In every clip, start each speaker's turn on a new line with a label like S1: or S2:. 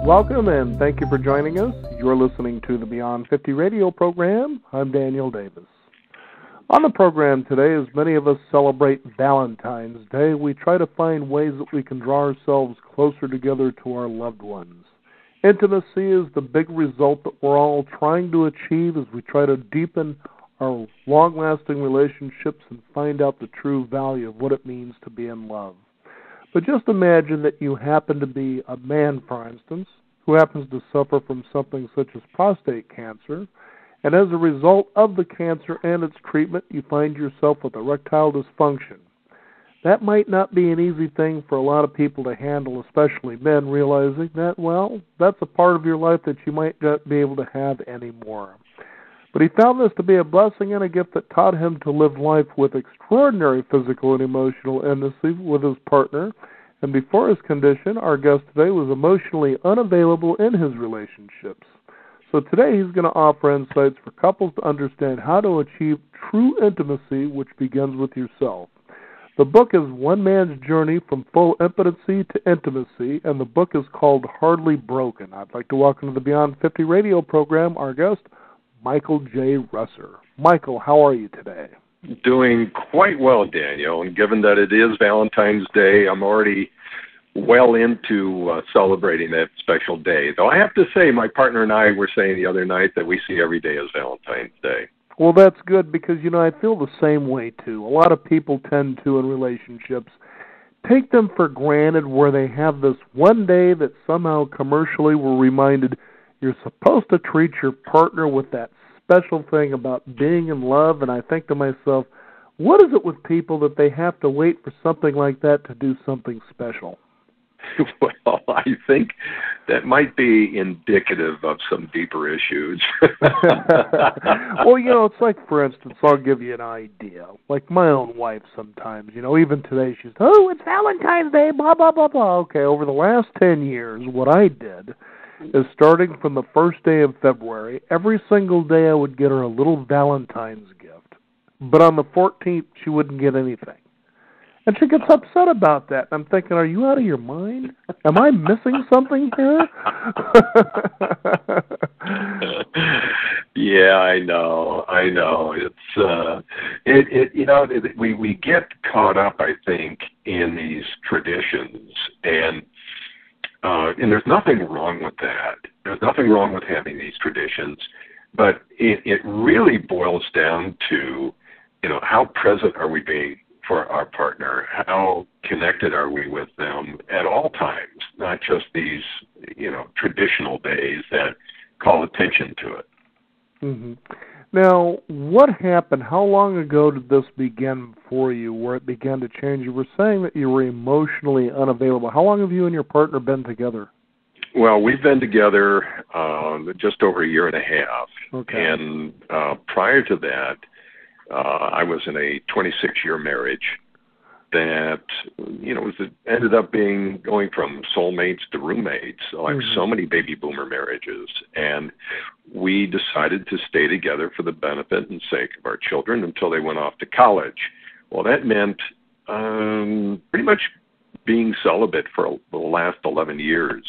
S1: Welcome and thank you for joining us. You're listening to the Beyond 50 radio program. I'm Daniel Davis. On the program today, as many of us celebrate Valentine's Day, we try to find ways that we can draw ourselves closer together to our loved ones. Intimacy is the big result that we're all trying to achieve as we try to deepen our long-lasting relationships and find out the true value of what it means to be in love. But just imagine that you happen to be a man, for instance, who happens to suffer from something such as prostate cancer, and as a result of the cancer and its treatment, you find yourself with erectile dysfunction. That might not be an easy thing for a lot of people to handle, especially men, realizing that, well, that's a part of your life that you might not be able to have anymore. But he found this to be a blessing and a gift that taught him to live life with extraordinary physical and emotional intimacy with his partner. And before his condition, our guest today was emotionally unavailable in his relationships. So today he's going to offer insights for couples to understand how to achieve true intimacy, which begins with yourself. The book is One Man's Journey from Full Impotency to Intimacy, and the book is called Hardly Broken. I'd like to welcome to the Beyond 50 radio program our guest, Michael J. Russer. Michael, how are you today?
S2: Doing quite well, Daniel, and given that it is Valentine's Day, I'm already well into celebrating that special day. Though I have to say, my partner and I were saying the other night that we see every day as Valentine's Day.
S1: Well, that's good because, I feel the same way, too. A lot of people tend to, in relationships, take them for granted where they have this one day that somehow commercially we're reminded you're supposed to treat your partner with that special thing about being in love, and I think to myself, what is it with people that they have to wait for something like that to do something special?
S2: Well, I think that might be indicative of some deeper issues.
S1: Well, it's like, for instance, I'll give you an idea. Like my own wife sometimes, even today she's, oh, it's Valentine's Day, blah, blah, blah, blah. Okay, over the last 10 years, what I did is starting from the first day of February, every single day I would get her a little Valentine's gift. But on the 14th, she wouldn't get anything. And she gets upset about that. I'm thinking, are you out of your mind? Am I missing something here?
S2: Yeah, I know. It's we get caught up, I think, in these traditions, and there's nothing wrong with that. There's nothing wrong with having these traditions, but it really boils down to, how present are we being for our partner? How connected are we with them at all times, not just these, traditional days that call attention to it.
S1: Mm-hmm. Now, what happened? How long ago did this begin for you, where it began to change? You were saying that you were emotionally unavailable. How long have you and your partner been together?
S2: Well, we've been together just over a year and a half.
S1: Okay.
S2: And prior to that, I was in a 26-year marriage that, ended up going from soulmates to roommates, like so many baby boomer marriages. And we decided to stay together for the benefit and sake of our children until they went off to college. Well, that meant pretty much being celibate for the last 11 years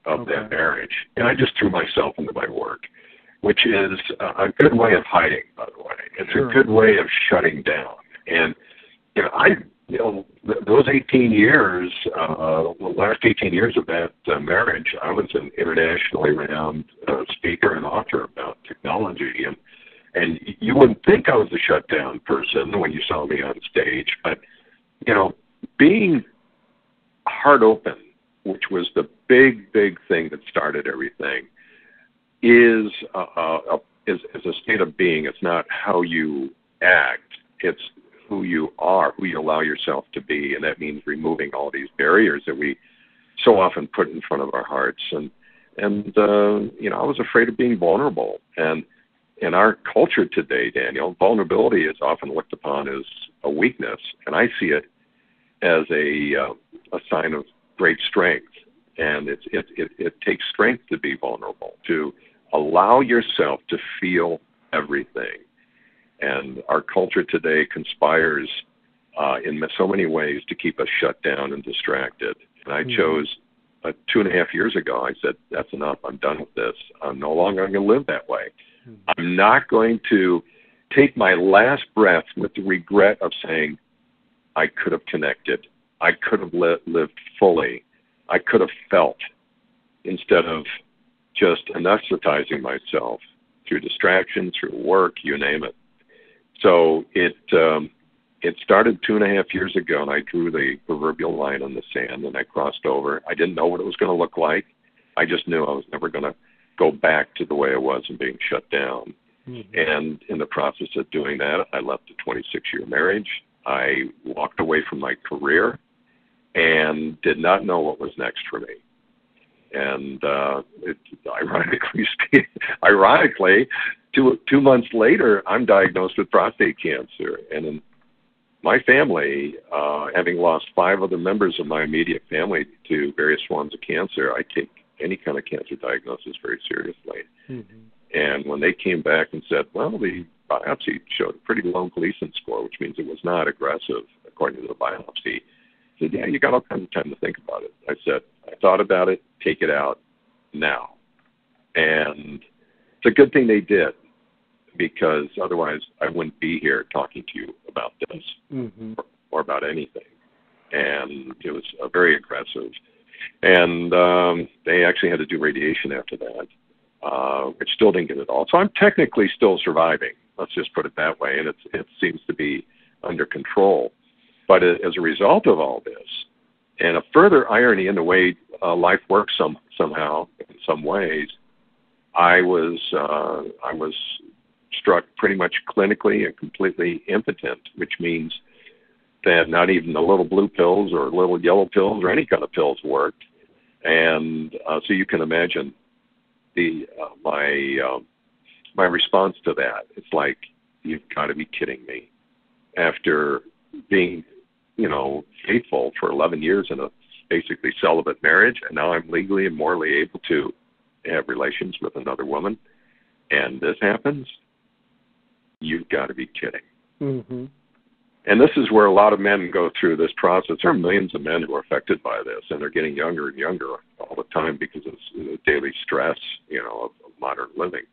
S2: of that marriage. And I just threw myself into my work, which is a good way of hiding, by the way. It's a good way of shutting down. And, those 18 years, the last 18 years of that marriage, I was an internationally renowned speaker and author about technology. And you wouldn't think I was a shutdown person when you saw me on stage. But, being heart open, which was the big thing that started everything, is a state of being. It's not how you act. It's who you are, who you allow yourself to be, and that means removing all these barriers that we so often put in front of our hearts. And I was afraid of being vulnerable. And in our culture today, Daniel, vulnerability is often looked upon as a weakness, and I see it as a sign of great strength. And it takes strength to be vulnerable, to allow yourself to feel everything. And our culture today conspires in so many ways to keep us shut down and distracted. And I chose 2.5 years ago, I said, that's enough. I'm done with this. I'm no longer going to live that way. I'm not going to take my last breath with the regret of saying, I could have connected. I could have lived fully. I could have felt, instead of just anesthetizing myself through distraction, through work, you name it. So it started 2.5 years ago, and I drew the proverbial line on the sand, and I crossed over. I didn't know what it was going to look like. I just knew I was never going to go back to the way it was and being shut down. Mm-hmm. And in the process of doing that, I left a 26-year marriage. I walked away from my career and did not know what was next for me. And ironically, 2 months later, I'm diagnosed with prostate cancer. And in my family, having lost 5 other members of my immediate family to various forms of cancer, I take any kind of cancer diagnosis very seriously. Mm-hmm. And when they came back and said, well, the biopsy showed a pretty low Gleason score, which means it was not aggressive according to the biopsy, I said, yeah, you got all kinds of time to think about it. I said, I thought about it, take it out now. And it's a good thing they did, because otherwise I wouldn't be here talking to you about this, mm-hmm. or about anything. And it was very aggressive. And they actually had to do radiation after that, which still didn't get it all. So I'm technically still surviving. Let's just put it that way. And it seems to be under control. But as a result of all this, and a further irony in the way life works somehow, in some ways, I was struck pretty much clinically and completely impotent, which means that not even the little blue pills or little yellow pills or any kind of pills worked. And so you can imagine my response to that. It's like, you've got to be kidding me. After being, faithful for 11 years in a basically celibate marriage, and now I'm legally and morally able to have relations with another woman, and this happens, you've got to be kidding. Mm-hmm. And this is where a lot of men go through this process. There are millions of men who are affected by this, and they're getting younger and younger all the time because of the daily stress, of modern living.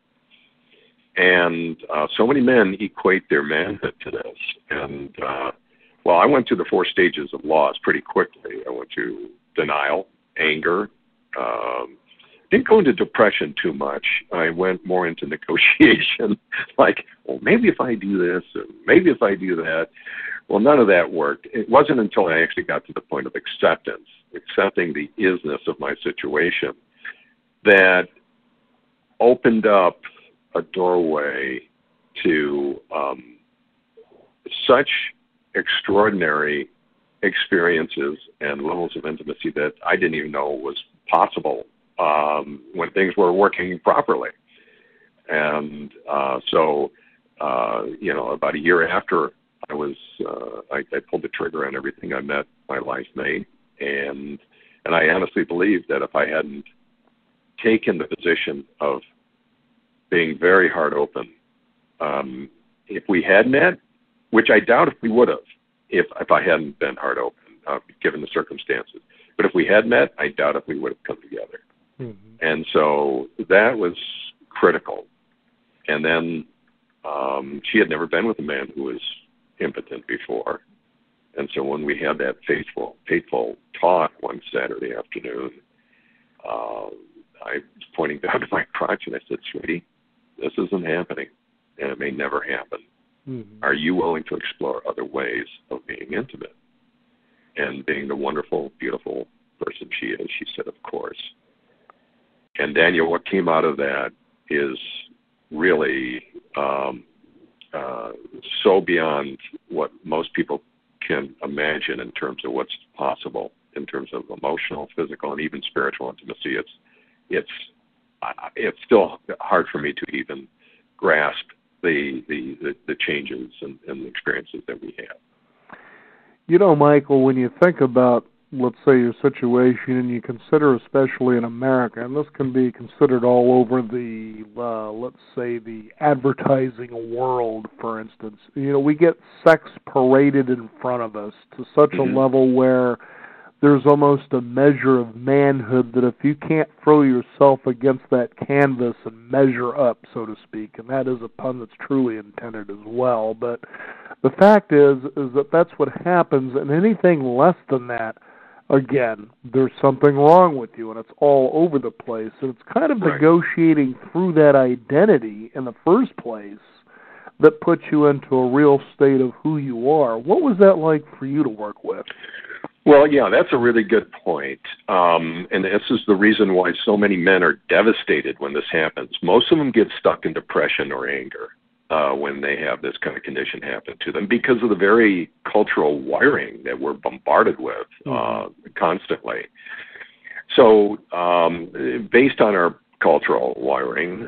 S2: And so many men equate their manhood to this. And, I went through the 4 stages of loss pretty quickly. I went through denial, anger. Didn't go into depression too much. I went more into negotiation, like, well, maybe if I do this, or maybe if I do that. Well, none of that worked. It wasn't until I actually got to the point of acceptance, accepting the isness of my situation, that opened up a doorway to such extraordinary experiences and levels of intimacy that I didn't even know was possible when things were working properly. And about a year after I pulled the trigger on everything, I met my life mate, and I honestly believe that if I hadn't taken the position of being very hard open, if we had met, which I doubt if we would have, if I hadn't been hard open, given the circumstances. But if we had met, I doubt if we would have come together. Mm-hmm. And so that was critical. And then she had never been with a man who was impotent before. And so when we had that fateful talk one Saturday afternoon, I was pointing down to my crotch and I said, sweetie, this isn't happening, and it may never happen. Mm-hmm. Are you willing to explore other ways of being intimate? And being the wonderful, beautiful person she is, she said, of course. And Daniel, what came out of that is really so beyond what most people can imagine in terms of what's possible, in terms of emotional, physical, and even spiritual intimacy. It's still hard for me to even grasp the changes and the experiences that we have.
S1: Michael, when you think about, let's say, your situation, and you consider, especially in America, and this can be considered all over the, let's say, the advertising world, for instance, we get sex paraded in front of us to such mm-hmm. a level where there's almost a measure of manhood that if you can't throw yourself against that canvas and measure up, so to speak, and that is a pun that's truly intended as well, but the fact is that that's what happens, and anything less than that, again, there's something wrong with you, and it's all over the place, and it's kind of negotiating through that identity in the first place that puts you into a real state of who you are. What was that like for you to work with?
S2: Well, yeah, that's a really good point. And this is the reason why so many men are devastated when this happens. Most of them get stuck in depression or anger when they have this kind of condition happen to them because of the very cultural wiring that we're bombarded with constantly. So based on our cultural wiring,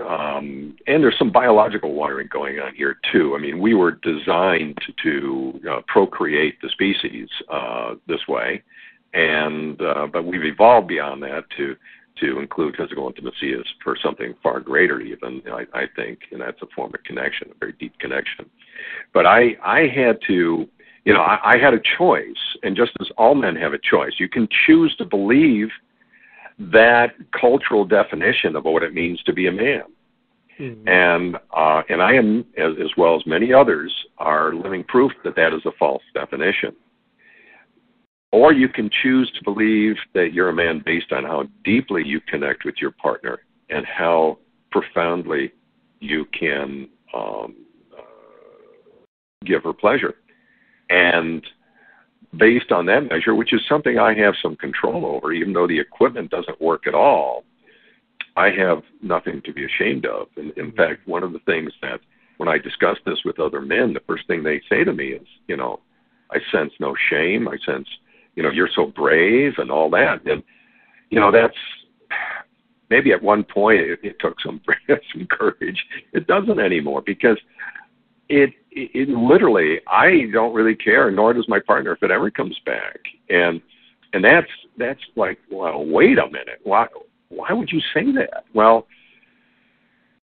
S2: and there's some biological wiring going on here too. I mean, we were designed to procreate the species this way, and but we've evolved beyond that to include physical intimacy as for something far greater even, I think, and that's a form of connection, a very deep connection. But I had to, I had a choice, and just as all men have a choice, you can choose to believe that cultural definition of what it means to be a man. And I am, as well as many others, are living proof that that is a false definition. Or you can choose to believe that you're a man based on how deeply you connect with your partner and how profoundly you can give her pleasure. And based on that measure, which is something I have some control over, even though the equipment doesn't work at all, I have nothing to be ashamed of. And in fact, one of the things that when I discuss this with other men, the first thing they say to me is, I sense no shame. I sense, you're so brave and all that. And, that's maybe at one point it took some courage. It doesn't anymore because it literally, I don't really care, nor does my partner if it ever comes back. And that's like, well, wait a minute. Why would you say that? Well,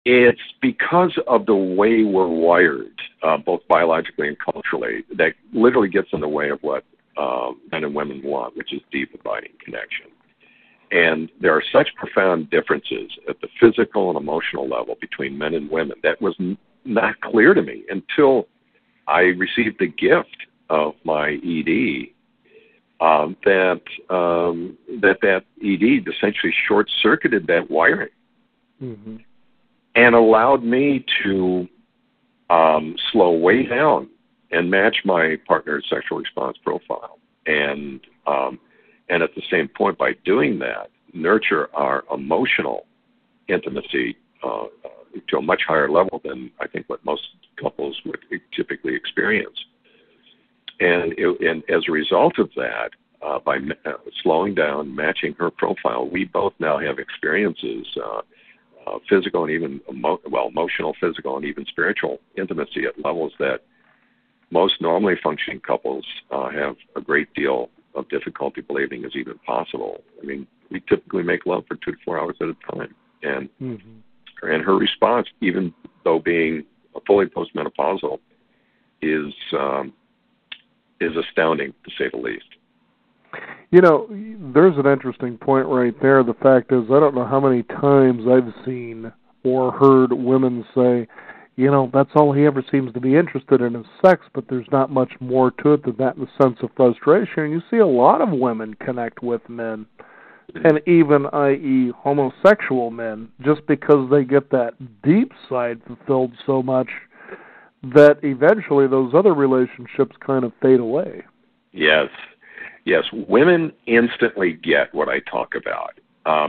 S2: it's because of the way we're wired, both biologically and culturally, that literally gets in the way of what men and women want, which is deep, abiding connection. And there are such profound differences at the physical and emotional level between men and women that was not clear to me until I received the gift of my ED, that ED essentially short-circuited that wiring and allowed me to slow way down and match my partner's sexual response profile. And at the same point, by doing that, nurture our emotional intimacy to a much higher level than I think what most couples would typically experience. And as a result of that, by slowing down, matching her profile, we both now have experiences, physical and even emotional, physical, and even spiritual intimacy at levels that most normally functioning couples have a great deal of difficulty believing is even possible. I mean, we typically make love for 2 to 4 hours at a time, and her response, even though being fully postmenopausal, is astounding to say the least.
S1: There's an interesting point right there. The fact is, I don't know how many times I've seen or heard women say, that's all he ever seems to be interested in is sex, but there's not much more to it than that in the sense of frustration. And you see a lot of women connect with men, and even, i.e., homosexual men, just because they get that deep side fulfilled so much that eventually those other relationships kind of fade away. Yes,
S2: women instantly get what I talk about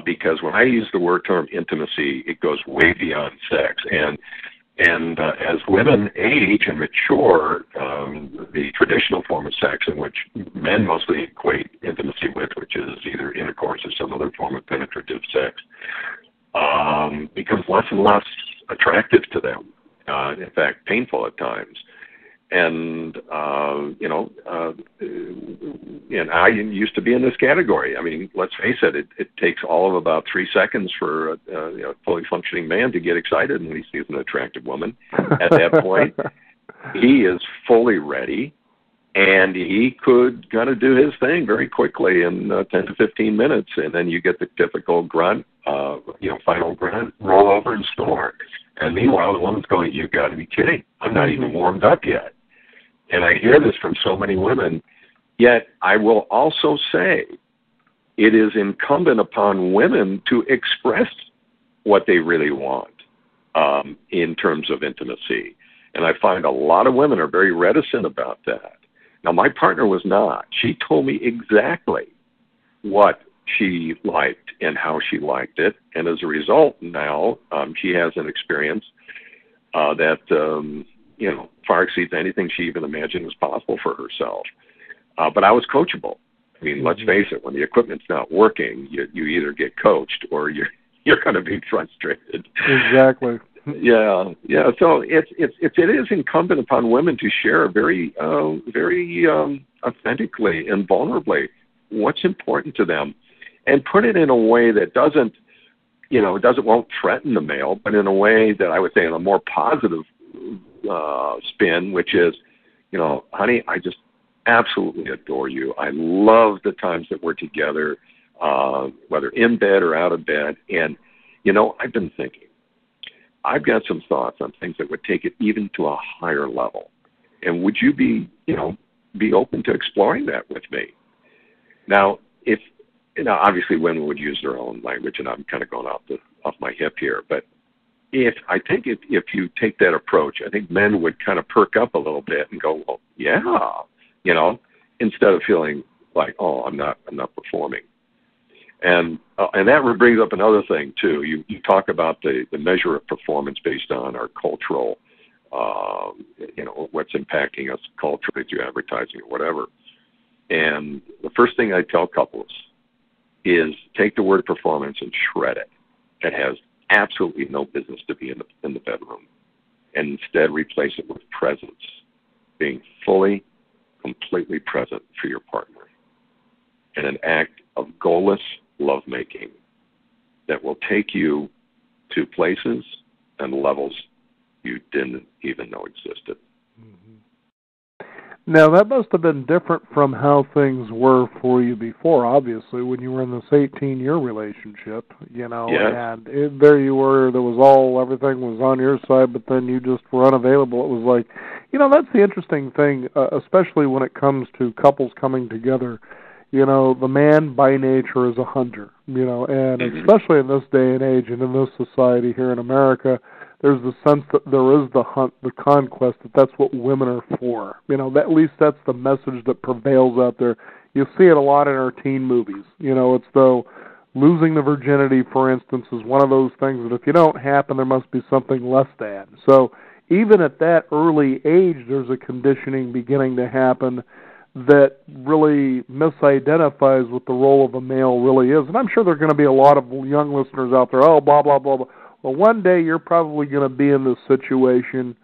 S2: because when I use the term intimacy, it goes way beyond sex. And as women age and mature, the traditional form of sex in which men mostly equate intimacy with, which is either intercourse or some other form of penetrative sex, becomes less and less attractive to them. In fact, painful at times. And, and I used to be in this category. I mean, let's face it, it takes all of about 3 seconds for a fully functioning man to get excited when he sees an attractive woman. At that point, he is fully ready And he could kind of do his thing very quickly in 10 to 15 minutes, and then you get the typical grunt, final grunt, roll over and snore. And meanwhile, the woman's going, "You've got to be kidding. I'm not even warmed up yet." And I hear this from so many women, yet I will also say it is incumbent upon women to express what they really want in terms of intimacy. And I find a lot of women are very reticent about that. Now, my partner was not. She told me exactly what she liked and how she liked it. And as a result, now she has an experience that, far exceeds anything she even imagined was possible for herself. But I was coachable. I mean, let's face it, when the equipment's not working, you either get coached or you're going to be frustrated.
S1: Exactly.
S2: Yeah. So it is incumbent upon women to share very authentically and vulnerably what's important to them, and put it in a way that won't threaten the male, but in a way that I would say in a more positive spin, which is, honey, I just absolutely adore you. I love the times that we're together, whether in bed or out of bed, and I've been thinking. I've got some thoughts on things that would take it even to a higher level. And would you be open to exploring that with me? Now, obviously women would use their own language, and I'm kind of going off my hip here, but if you take that approach, I think men would kind of perk up a little bit and go, well, yeah, instead of feeling like, oh, I'm not performing. And that brings up another thing too. You talk about the measure of performance based on our cultural, what's impacting us culturally through advertising or whatever. And the first thing I tell couples is take the word performance and shred it. It has absolutely no business to be in the bedroom, and instead replace it with presence, being fully, completely present for your partner, in an act of goalless lovemaking that will take you to places and levels you didn't even know existed.
S1: Now, that must have been different from how things were for you before, obviously, when you were in this 18-year relationship,
S2: Yes.
S1: and there you were, everything was on your side, but then you just were unavailable. It was like, that's the interesting thing, especially when it comes to couples coming together. The man by nature is a hunter, and especially in this day and age and in this society here in America, there's the sense that there is the hunt, the conquest, that's what women are for. At least that's the message that prevails out there. You see it a lot in our teen movies. It's though losing the virginity, for instance, is one of those things that if you don't happen, there must be something less than. So even at that early age, there's a conditioning beginning to happen that really misidentifies what the role of a male really is. And I'm sure there are going to be a lot of young listeners out there, oh, blah, blah, blah, blah. Well, one day you're probably going to be in this situation,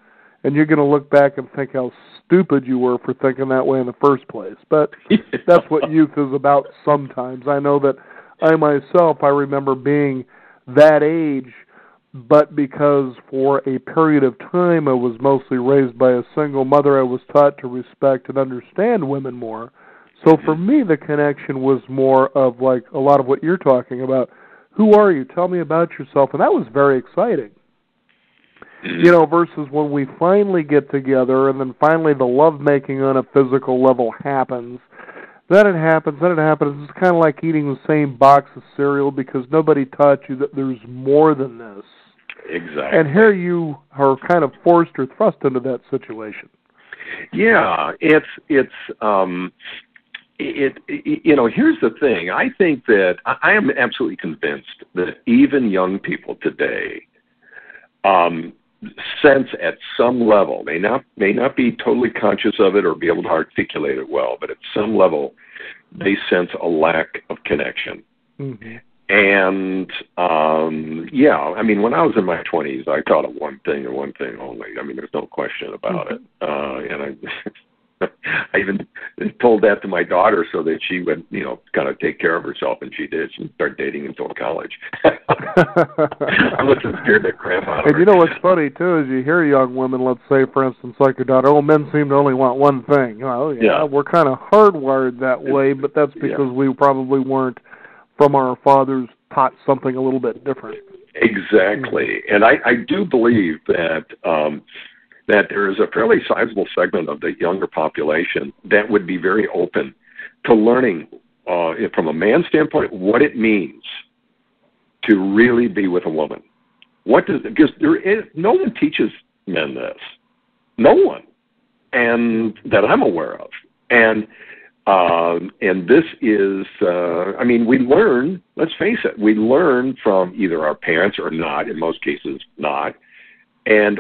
S1: and you're going to look back and think how stupid you were for thinking that way in the first place. But that's what youth is about sometimes. I know that I remember being that age, but because for a period of time I was mostly raised by a single mother, I was taught to respect and understand women more. So for me, the connection was more of like a lot of what you're talking about. Who are you? Tell me about yourself. And that was very exciting. Versus when we finally get together and then finally the lovemaking on a physical level happens. Then it happens. It's kind of like eating the same box of cereal because nobody taught you that there's more than this.
S2: Exactly.
S1: And here you are kind of forced or thrust into that situation.
S2: Yeah, here's the thing. I think that I am absolutely convinced that even young people today sense at some level, may not be totally conscious of it or be able to articulate it well, but at some level they sense a lack of connection. Mm-hmm. And when I was in my 20s, I thought of one thing and one thing only. I mean, there's no question about it. And I even told that to my daughter so that she would, kind of take care of herself, and she did. She didn't start dating until college. I must have scared the crap out of her.
S1: And what's funny, too, is you hear young women, let's say, for instance, like your daughter, men seem to only want one thing. Yeah. We're kind of hardwired that way, but that's because we probably weren't, from our fathers, taught something a little bit different.
S2: Exactly. And I do believe that that there is a fairly sizable segment of the younger population that would be very open to learning, from a man's standpoint, what it means to really be with a woman. Because no one teaches men this. No one. And that I'm aware of. And this is, we learn, let's face it, we learn from either our parents or not, in most cases not,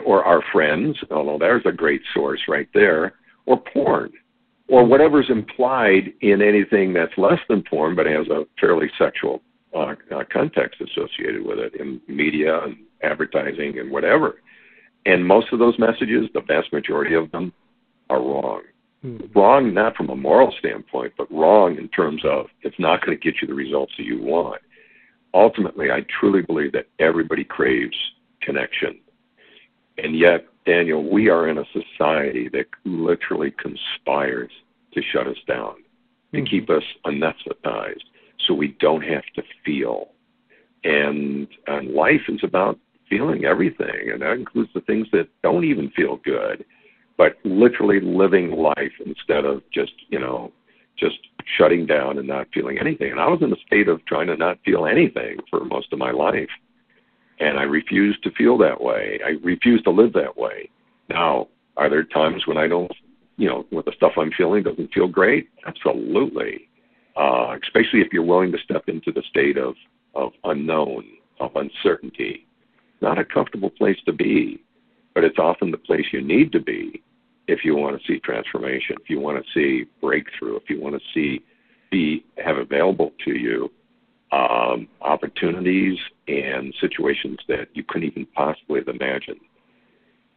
S2: or our friends, although there's a great source right there, or porn, or whatever's implied in anything that's less than porn but has a fairly sexual context associated with it in media and advertising and whatever. And most of those messages, the vast majority of them, are wrong. Wrong not from a moral standpoint, but wrong in terms of it's not going to get you the results that you want. Ultimately, I truly believe that everybody craves connection. And yet, Daniel, we are in a society that literally conspires to shut us down, to keep us anesthetized so we don't have to feel. And life is about feeling everything, and that includes the things that don't even feel good, but literally living life instead of just shutting down and not feeling anything. And I was in a state of trying to not feel anything for most of my life. And I refuse to feel that way. I refuse to live that way. Now, are there times when I don't, when the stuff I'm feeling doesn't feel great? Absolutely. Especially if you're willing to step into the state of unknown, of uncertainty. Not a comfortable place to be, but it's often the place you need to be if you want to see transformation, if you want to see breakthrough, if you want to have available to you opportunities and situations that you couldn't even possibly have imagined.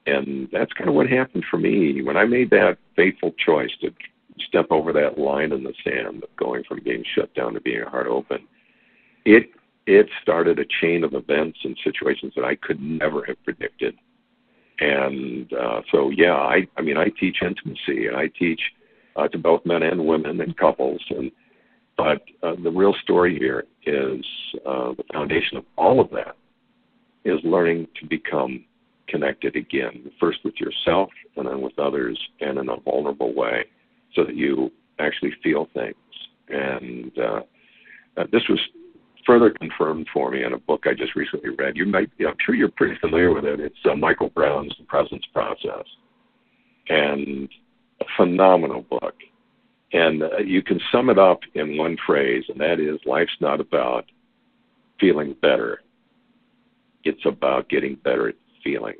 S2: And that's kind of what happened for me. When I made that fateful choice to step over that line in the sand of going from being shut down to being heart open, it started a chain of events and situations that I could never have predicted. And I teach intimacy, and I teach to both men and women and couples. But the real story here is the foundation of all of that is learning to become connected again, first with yourself and then with others, and in a vulnerable way, so that you actually feel things. And this was further confirmed for me in a book I just recently read. I'm sure you're pretty familiar with it. It's Michael Brown's The Presence Process, and a phenomenal book. And you can sum it up in one phrase, and that is, life's not about feeling better. It's about getting better at feeling.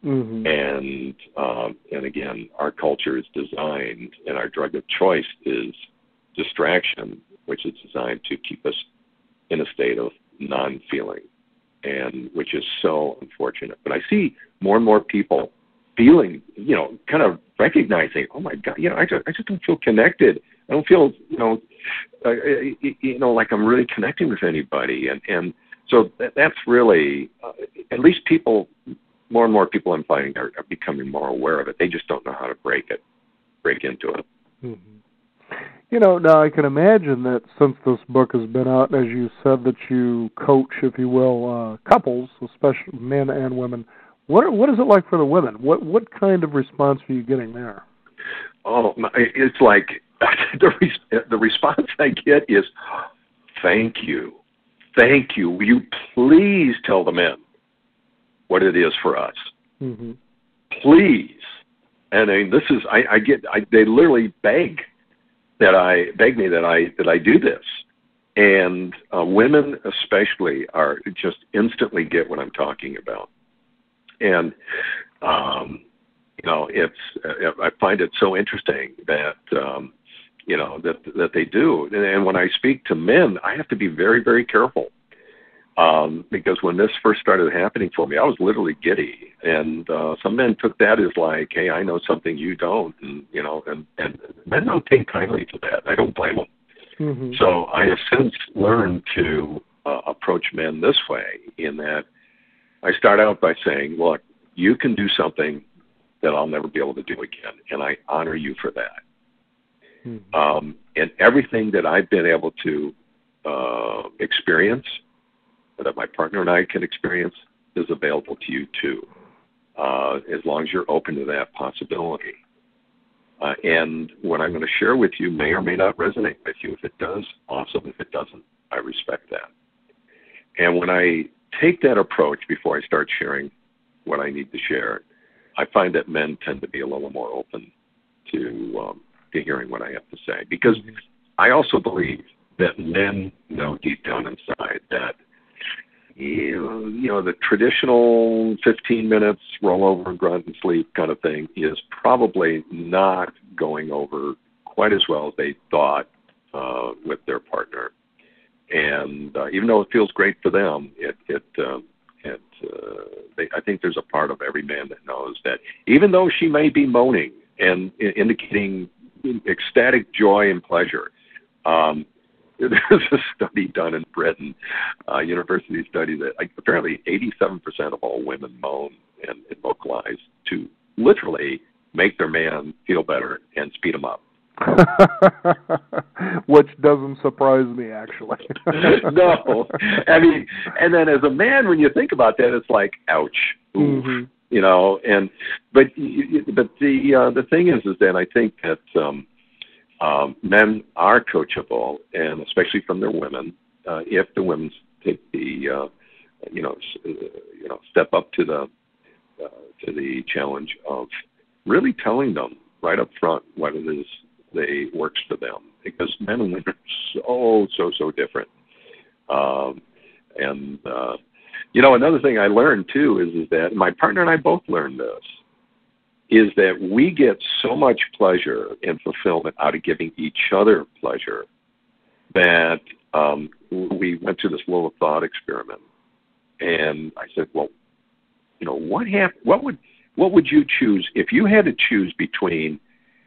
S2: Mm-hmm. And again, our culture is designed, and our drug of choice is distraction, which is designed to keep us in a state of non-feeling, and which is so unfortunate. But I see more and more people feeling, kind of recognizing, oh my God, I just don't feel connected. I don't feel, like I'm really connecting with anybody. And so that's really, at least more and more people I'm finding are becoming more aware of it. They just don't know how to break into it.
S1: Mm-hmm. Now I can imagine that since this book has been out, as you said, that you coach, if you will, couples, especially men and women. What is it like for the women? What kind of response are you getting there?
S2: Oh, it's like the response I get is, thank you. Will you please tell the men what it is for us? Mm-hmm. Please. And this is they literally beg me that I do this. And women especially are just instantly get what I'm talking about. And I find it so interesting that that they do. And when I speak to men, I have to be very, very careful Because when this first started happening for me, I was literally giddy, and some men took that as like, "Hey, I know something you don't," and and men don't take kindly to that. I don't blame them.
S1: Mm-hmm.
S2: So I have since learned to approach men this way, in that I start out by saying, "Look, you can do something that I'll never be able to do again, and I honor you for that."
S1: Mm-hmm.
S2: And everything that I've been able to experience, that my partner and I can experience, is available to you too, as long as you're open to that possibility. And what I'm going to share with you may or may not resonate with you. If it does, awesome. If it doesn't, I respect that. And when I take that approach before I start sharing what I need to share, I find that men tend to be a little more open to hearing what I have to say. Because I also believe that men know deep down inside that the traditional 15 minutes roll over, grunt, and sleep kind of thing is probably not going over quite as well as they thought with their partner. And even though it feels great for them, I think there's a part of every man that knows that even though she may be moaning and indicating ecstatic joy and pleasure, there's a study done in Britain, a university study, that apparently 87% of all women moan and vocalize to literally make their man feel better and speed him up.
S1: Which doesn't surprise me, actually.
S2: No, I mean, and then as a man, when you think about that, it's like, ouch, oof, but the thing is that I think that men are coachable, and especially from their women, if the women take the step up to the challenge of really telling them right up front what it is works for them, because men and women are so different. Another thing I learned too is that my partner and I both learned this, is that we get so much pleasure and fulfillment out of giving each other pleasure that we went through this little thought experiment. And I said, well, what would you choose if you had to choose between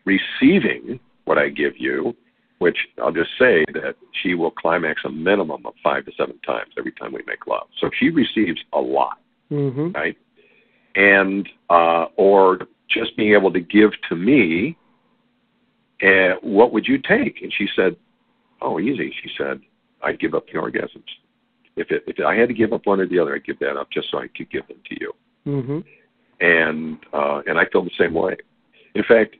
S2: receiving what I give you, which I'll just say that she will climax a minimum of 5 to 7 times every time we make love. So she receives a lot, right? And or just being able to give to me, what would you take? And she said, oh, easy. She said, I'd give up the orgasms. If I had to give up one or the other, I'd give that up just so I could give them to you. And I feel the same way. In fact,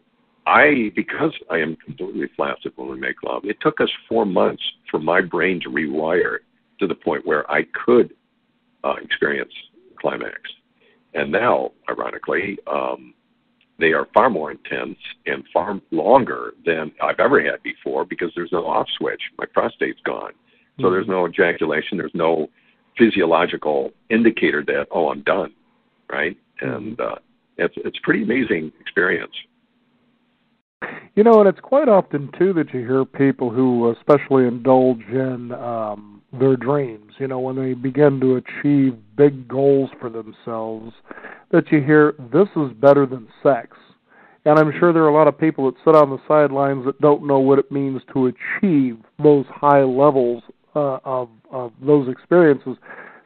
S2: because I am completely flaccid when we make love, it took us 4 months for my brain to rewire to the point where I could experience climax. And now, ironically, they are far more intense and far longer than I've ever had before, because there's no off switch. My prostate's gone. So there's no ejaculation. There's no physiological indicator that, I'm done, right? And it's a pretty amazing experience.
S1: And it's quite often, too, that you hear people who especially indulge in their dreams, when they begin to achieve big goals for themselves, that you hear, this is better than sex. And I'm sure there are a lot of people that sit on the sidelines that don't know what it means to achieve those high levels of those experiences.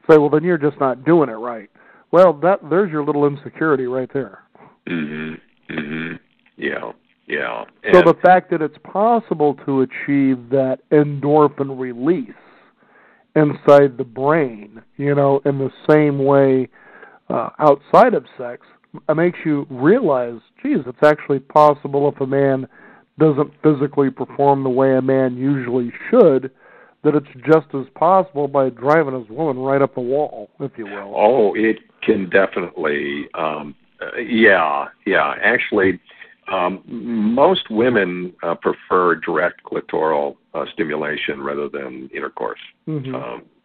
S1: Say, well, then you're just not doing it right. Well, there's your little insecurity right there.
S2: Yeah.
S1: So the fact that it's possible to achieve that endorphin release inside the brain, in the same way outside of sex, makes you realize, geez, it's actually possible if a man doesn't physically perform the way a man usually should, that it's just as possible by driving his woman right up the wall, if you will.
S2: Oh, it can definitely, Actually, most women prefer direct clitoral stimulation rather than intercourse,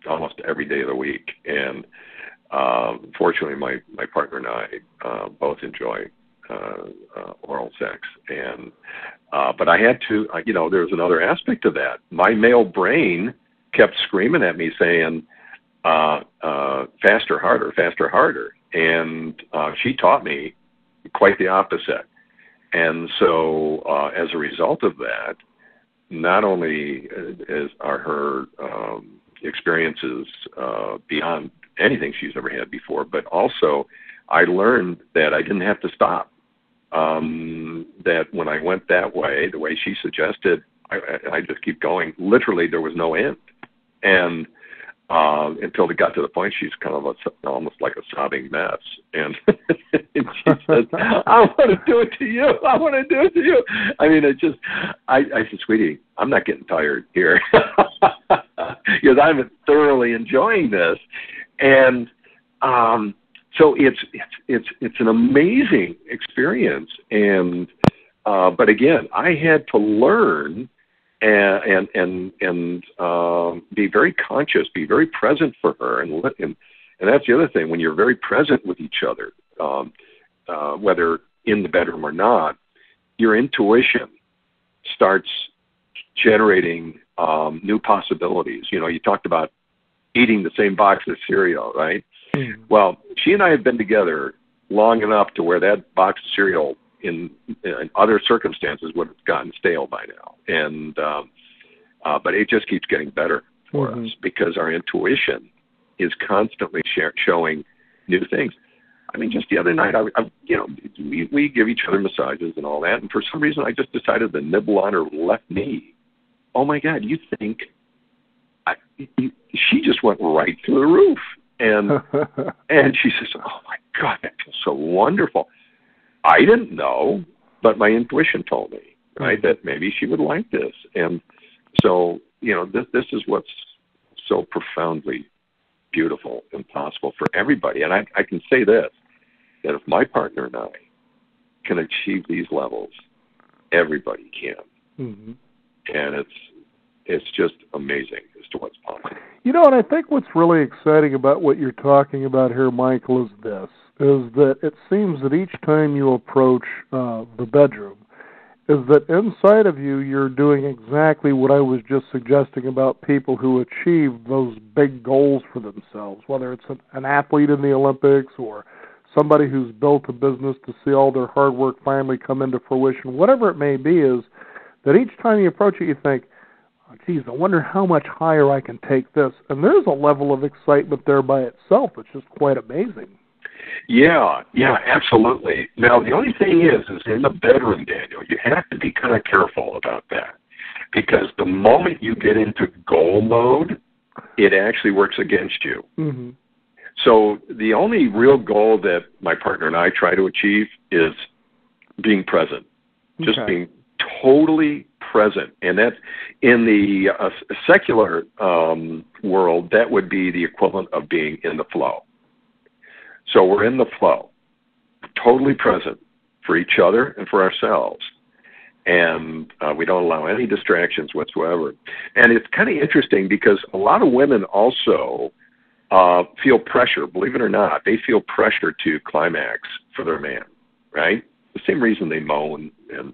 S2: almost every day of the week. And fortunately, my partner and I both enjoy oral sex. And but I had to, there was another aspect of that. My male brain kept screaming at me saying, faster, harder. And she taught me quite the opposite. And so as a result of that, not only are her experiences beyond anything she's ever had before, but also I learned that I didn't have to stop. That when I went that way, the way she suggested, I just keep going. Literally, there was no end. And until it got to the point she's kind of almost like a sobbing mess. And, and she says, I want to do it to you. I want to do it to you. I mean, I said, sweetie, I'm not getting tired here because I'm thoroughly enjoying this. And so it's an amazing experience. And but again, I had to learn and be very conscious, be very present for her, and that's the other thing. When you're very present with each other, whether in the bedroom or not, your intuition starts generating new possibilities. You know, you talked about eating the same box of cereal, right? Mm-hmm. Well, she and I have been together long enough to where that box of cereal in other circumstances would have gotten stale by now. And but it just keeps getting better for mm-hmm. us because our intuition is constantly showing new things. I mean, just the other night, we give each other massages and all that, and for some reason I just decided to nibble on her left knee. Oh, my God, you think she just went right through the roof. And and she says, oh, my God, that feels so wonderful. I didn't know, but my intuition told me, right, that maybe she would like this. And so, you know, this is what's so profoundly beautiful and possible for everybody. And I can say this, that if my partner and I can achieve these levels, everybody can. Mm-hmm. And it's just amazing as to what's possible.
S1: You know, and I think what's really exciting about what you're talking about here, Michael, is that it seems that each time you approach the bedroom, is that inside of you, you're doing exactly what I was just suggesting about people who achieve those big goals for themselves, whether it's an athlete in the Olympics or somebody who's built a business to see all their hard work finally come into fruition. Whatever it may be, is that each time you approach it, you think, oh, geez, I wonder how much higher I can take this. And there's a level of excitement there by itself that's just quite amazing.
S2: Yeah, absolutely. Now, the only thing is in the bedroom, Daniel, you have to be kind of careful about that. Because the moment you get into goal mode, it actually works against you. Mm-hmm. So the only real goal that my partner and I try to achieve is being present. Just being totally present. And that's in the secular world, that would be the equivalent of being in the flow. So we're in the flow, totally present for each other and for ourselves. And we don't allow any distractions whatsoever. And it's kind of interesting because a lot of women also feel pressure, believe it or not. They feel pressure to climax for their man, right? The same reason they moan and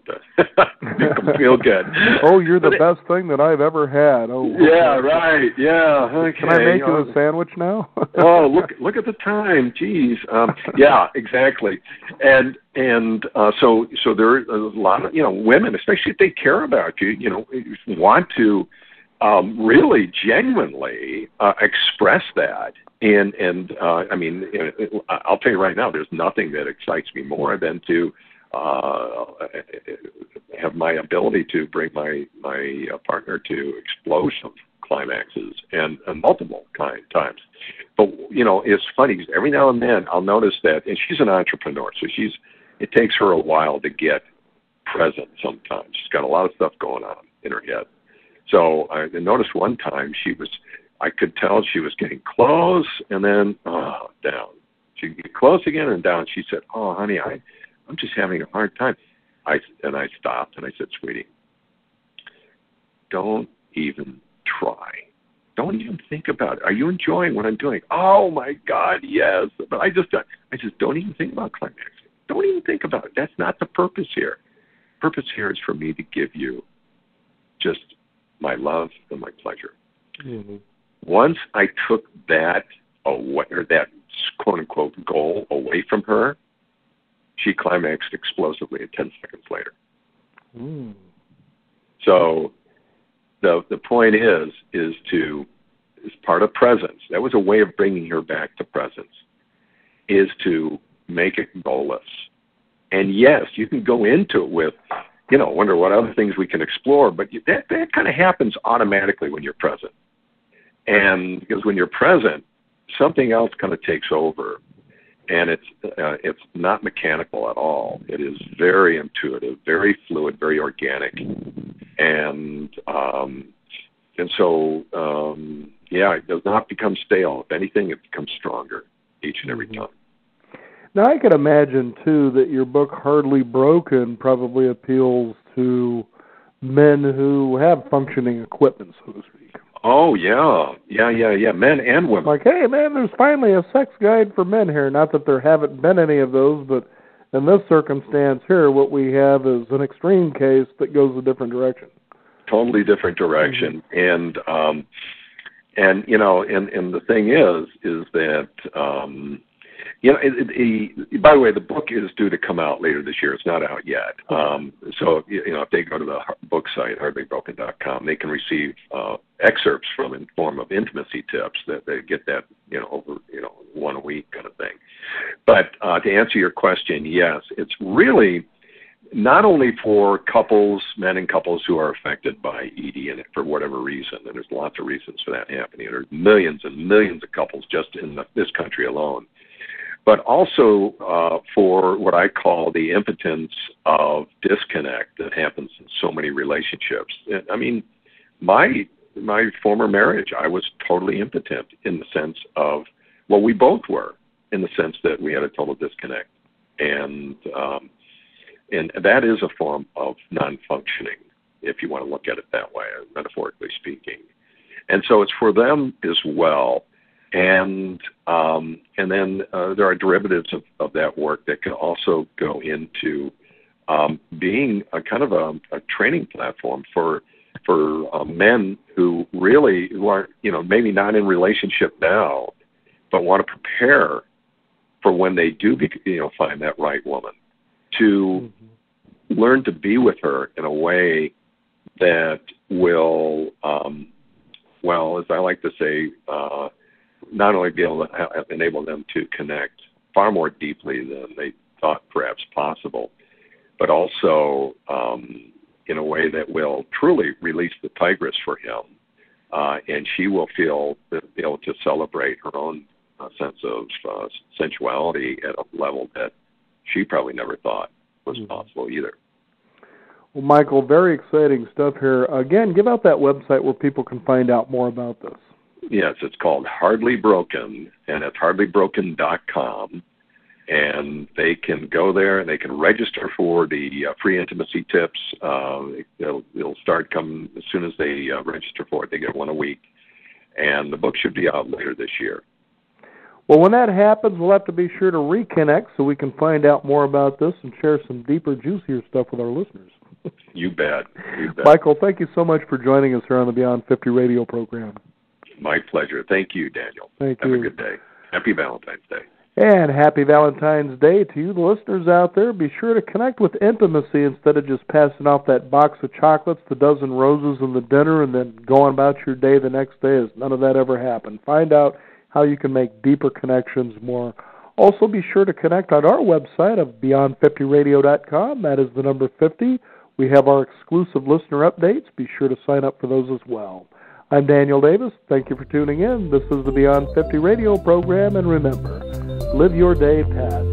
S2: make them feel good.
S1: Oh, you're the best thing that I've ever had. Oh,
S2: yeah, right. Yeah. Okay.
S1: Can I make you a sandwich now?
S2: Oh, look at the time. Jeez. Yeah, exactly. And so there are a lot of women, especially if they care about you, want to really genuinely express that. And I mean, I'll tell you right now, there's nothing that excites me more than to have my ability to bring my partner to explosive climaxes and multiple times. But it's funny because every now and then I'll notice that, and she's an entrepreneur, so it takes her a while to get present. Sometimes she's got a lot of stuff going on in her head. So I noticed one time I could tell she was getting close and then down. She'd get close again and down. She said, "Oh, honey, I'm just having a hard time." I stopped and I said, "Sweetie, don't even try. Don't even think about it. Are you enjoying what I'm doing?" "Oh my God, yes." But I just don't even think about climaxing. Don't even think about it. That's not the purpose here. The purpose here is for me to give you just my love and my pleasure. Mm-hmm. once I took that away, or that quote-unquote goal away from her, she climaxed explosively 10 seconds later.
S1: Mm.
S2: So the point is part of presence. That was a way of bringing her back to presence, is to make it goalless. And yes, you can go into it with, wonder what other things we can explore, but that kind of happens automatically when you're present. And because when you're present, something else kind of takes over, and it's not mechanical at all. It is very intuitive, very fluid, very organic, and so it does not become stale. If anything, it becomes stronger each and every time.
S1: Now, I could imagine, too, that your book, Hardly Broken, probably appeals to men who have functioning equipment, so to speak.
S2: Oh, yeah, men and women.
S1: Like, hey, man, there's finally a sex guide for men here. Not that there haven't been any of those, but in this circumstance here, what we have is an extreme case that goes a different direction. Totally different direction.
S2: Mm-hmm. And the thing is that, by the way, the book is due to come out later this year. It's not out yet. So, if they go to the book site, hardlybroken.com, they can receive excerpts from in form of intimacy tips that they get that, over, one a week kind of thing. But to answer your question, yes, it's really not only for couples, men and couples who are affected by ED and for whatever reason, and there's lots of reasons for that happening. There's millions and millions of couples just in this country alone, but also for what I call the impotence of disconnect that happens in so many relationships. I mean, my former marriage, I was totally impotent in the sense of, well, we both were, in the sense that we had a total disconnect. And that is a form of non-functioning, if you want to look at it that way, metaphorically speaking. And so it's for them as well. And then there are derivatives of that work that can also go into being a kind of a training platform for men who are, maybe not in relationship now, but want to prepare for when they do, find that right woman, to learn to be with her in a way that will, as I like to say, not only be able to enable them to connect far more deeply than they thought perhaps possible, but also in a way that will truly release the tigress for him, and she will be able to celebrate her own sense of sensuality at a level that she probably never thought was possible either.
S1: Well, Michael, very exciting stuff here. Again, give out that website where people can find out more about this.
S2: Yes, it's called Hardly Broken, and it's hardlybroken.com. And they can go there and they can register for the free intimacy tips. It'll start come as soon as they register for it. They get one a week. And the book should be out later this year.
S1: Well, when that happens, we'll have to be sure to reconnect so we can find out more about this and share some deeper, juicier stuff with our listeners.
S2: You bet.
S1: Michael, thank you so much for joining us here on the Beyond 50 radio program.
S2: My pleasure. Thank you, Daniel.
S1: Thank you.
S2: Have a good day. Happy Valentine's Day.
S1: And happy Valentine's Day to you, the listeners out there. Be sure to connect with intimacy instead of just passing off that box of chocolates, the dozen roses, and the dinner, and then going about your day the next day as none of that ever happened. Find out how you can make deeper connections more. Also, be sure to connect on our website of beyond50radio.com. That is the number 50. We have our exclusive listener updates. Be sure to sign up for those as well. I'm Daniel Davis. Thank you for tuning in. This is the Beyond 50 radio program, and remember, live your day past